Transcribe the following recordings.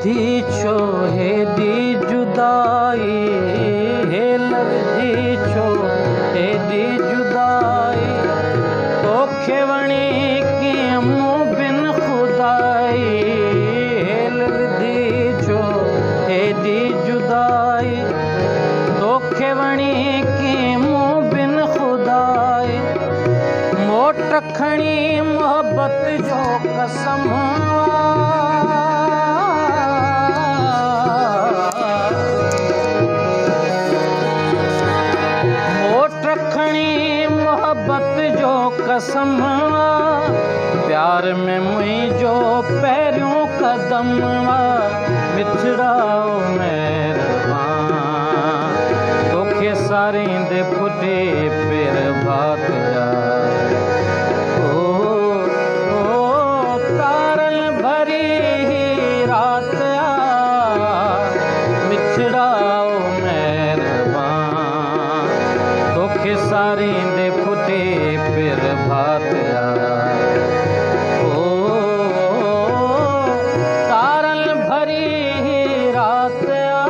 लॻदी छो हेॾी जुदाई, हे लॻदी छो हेॾी जुदाई, तोखे वणी कीअं मूं बिन खुदाई, हे लॻदी छो हेॾी जुदाई, तोखे वणी कीअं मूं बिन खुदाई, मोट खणी मोहबत जो कसम, मोट खणी मोहबत जो कसम, प्यार में मुंहिंजो पहिरियों कदम, मिठड़ा महिरबान, तोखे सारींदे फुटे पेर भात जा, तारन भरी रात आ, मिठड़ा महिरबान, तोखे सारींदे फुटे पेर भात आ, तारन भरी रात आ।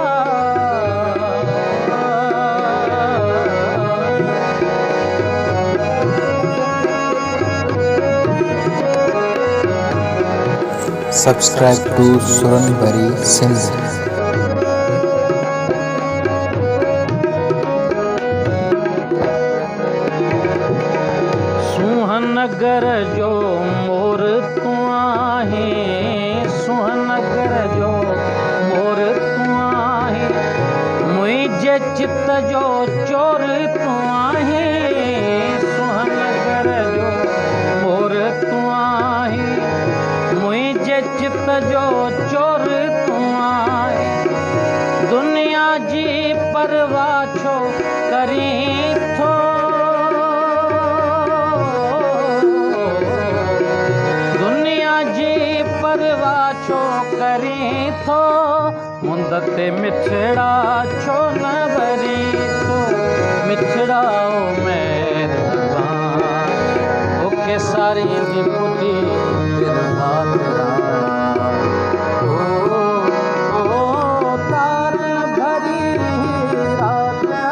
Subscribe to Suranbari Singh. सुहनगर जो मोर तूं आहीं, सुहनगर जो मोर तूं आहीं, मुंहिंजे चित जो चोर तूं आहीं, सुहनगर जो मोर तूं आहीं, मुंहिंजे चित जो चोर तूं आहीं, दुनिया जी परवाह छो करीं थो, दुनिया जी परवाह छो करीं थो, मुंद ते मिठड़ा छो न भरी थो, मिठड़ा महिरबान, तोखे सारींदी फुटी पेर भात आ, तारन भरी रात आ।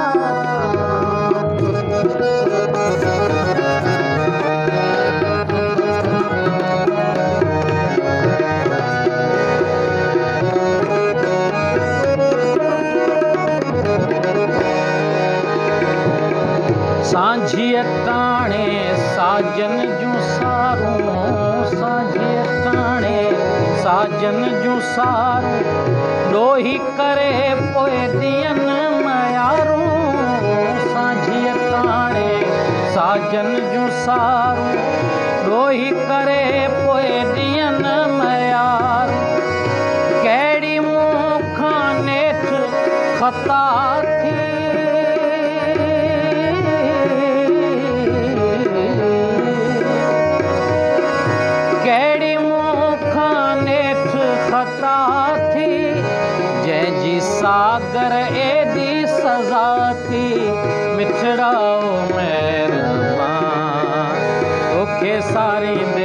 सांझीअ टाणे साजन जूं सारूं, सांझीअ टाणे साजन जूं सारूं, ॾोही करे पोइ ॾियनि मयारूं, सांझीअ टाणे साजन जूं सारूं, ॾोही करे पोइ ॾियनि मयारूं, कहिड़ी मूं खां नेठि ख़ता थी, कहिड़ी मूं खां नेठि ख़ता थी, जंहिंजी सागर एॾी सज़ा थी, मिठड़ा महिरबान, तोखे सारींदे